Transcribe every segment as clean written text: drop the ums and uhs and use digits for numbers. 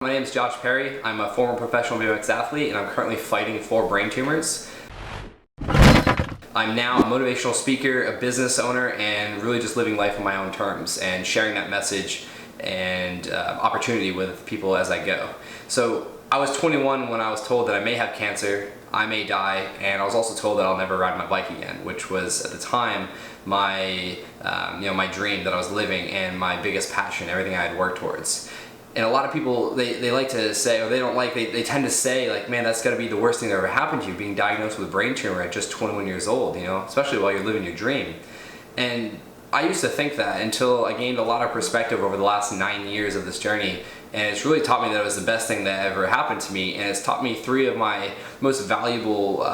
My name is Josh Perry. I'm a former professional BMX athlete and I'm currently fighting 4 brain tumors. I'm now a motivational speaker, a business owner, and really just living life on my own terms and sharing that message and opportunity with people as I go. So I was 21 when I was told that I may have cancer, I may die, and I was also told that I'll never ride my bike again, which was at the time my my dream that I was living and my biggest passion, everything I had worked towards. And a lot of people, they like to say, or they tend to say, like, man, that's got to be the worst thing that ever happened to you, being diagnosed with a brain tumor at just 21 years old, especially while you're living your dream. And I used to think that until I gained a lot of perspective over the last 9 years of this journey, and it's really taught me that it was the best thing that ever happened to me, and it's taught me 3 of my most valuable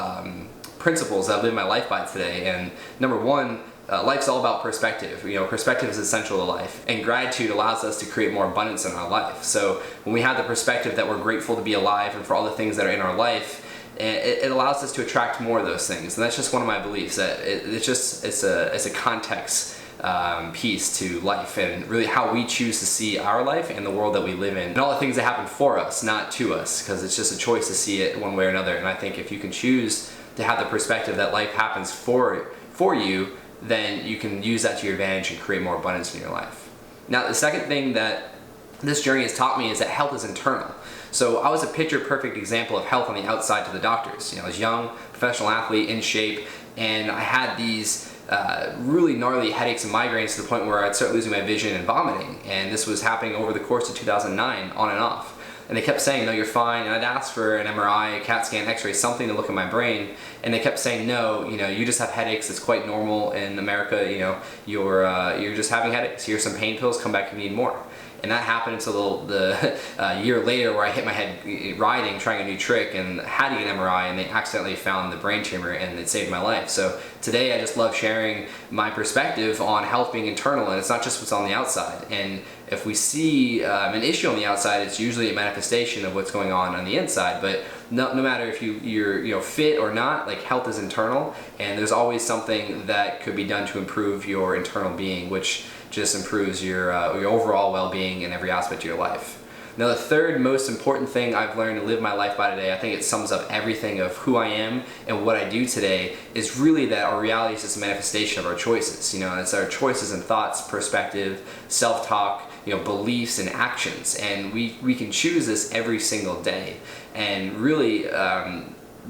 principles that I live my life by today. And number 1, life's all about perspective. Perspective is essential to life, and gratitude allows us to create more abundance in our life. So when we have the perspective that we're grateful to be alive and for all the things that are in our life, it allows us to attract more of those things. And that's just one of my beliefs, that it's a context piece to life and really how we choose to see our life and the world that we live in and all the things that happen for us, not to us, because it's just a choice to see it one way or another. And I think if you can choose to have the perspective that life happens for you, then you can use that to your advantage and create more abundance in your life. Now, the second thing that this journey has taught me is that health is internal. So I was a picture-perfect example of health on the outside to the doctors. I was young, professional athlete, in shape, and I had these really gnarly headaches and migraines to the point where I'd start losing my vision and vomiting. And this was happening over the course of 2009, on and off. And they kept saying, no, you're fine. And I'd ask for an MRI, a CAT scan, X-ray, something to look at my brain. And they kept saying, no, you just have headaches. It's quite normal in America. You're just having headaches. Here's some pain pills. Come back if you need more. And that happened until the year later, where I hit my head riding, trying a new trick, and had to get an MRI, and they accidentally found the brain tumor, and it saved my life. So today I just love sharing my perspective on health being internal, and it's not just what's on the outside. And if we see an issue on the outside, it's usually a manifestation of what's going on the inside. But no matter if you're fit or not, like, health is internal, and there's always something that could be done to improve your internal being, which just improves your overall well-being in every aspect of your life. Now, the third most important thing I've learned to live my life by today, I think it sums up everything of who I am and what I do today, is really that our reality is just a manifestation of our choices. It's our choices and thoughts, perspective, self-talk, beliefs and actions, and we can choose this every single day. And really,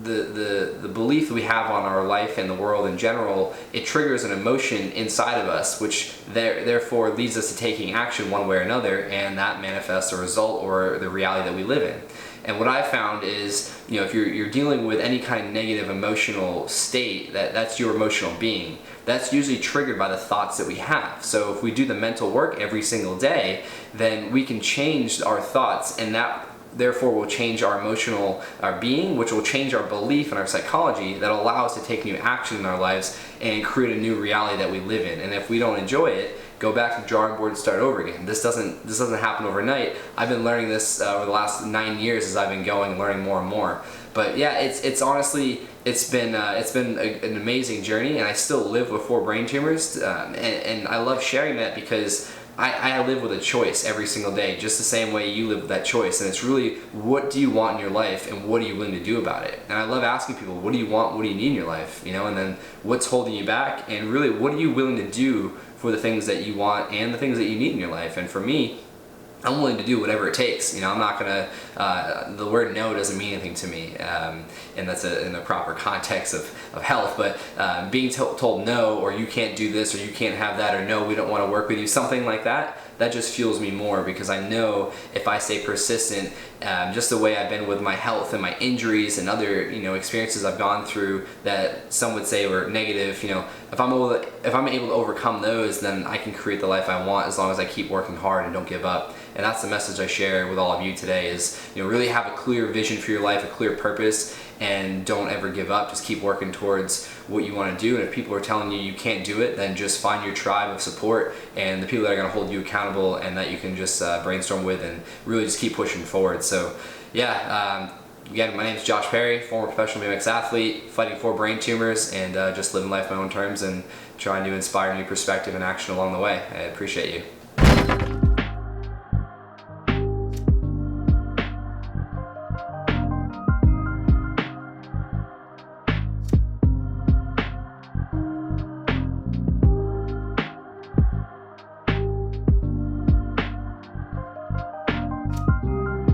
the belief that we have on our life and the world in general, it triggers an emotion inside of us, which therefore leads us to taking action one way or another, and that manifests a result or the reality that we live in. And what I've found is, if you're dealing with any kind of negative emotional state, that's your emotional being. That's usually triggered by the thoughts that we have. So if we do the mental work every single day, then we can change our thoughts, and that therefore will change our being, which will change our belief and our psychology that allow us to take new action in our lives and create a new reality that we live in. And if we don't enjoy it, go back to the drawing board and start over again. This doesn't happen overnight. I've been learning this over the last 9 years as I've been going and learning more and more. But yeah, it's honestly, it's been an amazing journey, and I still live with 4 brain tumors, and I love sharing that because I live with a choice every single day, just the same way you live with that choice. And it's really, what do you want in your life, and what are you willing to do about it? And I love asking people, what do you want, what do you need in your life? And then what's holding you back, and really, what are you willing to do for the things that you want and the things that you need in your life? And for me, I'm willing to do whatever it takes. I'm not gonna, the word no doesn't mean anything to me, and that's in the proper context of health, but being told no, or you can't do this, or you can't have that, or no, we don't want to work with you, something like that just fuels me more, because I know if I stay persistent, just the way I've been with my health and my injuries and other experiences I've gone through that some would say were negative, if I'm able to overcome those, then I can create the life I want, as long as I keep working hard and don't give up. And that's the message I share with all of you today, is really have a clear vision for your life, a clear purpose, and don't ever give up. Just keep working towards what you want to do. And if people are telling you can't do it, then just find your tribe of support and the people that are going to hold you accountable and that you can just brainstorm with, and really just keep pushing forward. So yeah, again, my name is Josh Perry, former professional BMX athlete, fighting 4 brain tumors, and just living life on my own terms and trying to inspire new perspective and action along the way. I appreciate you.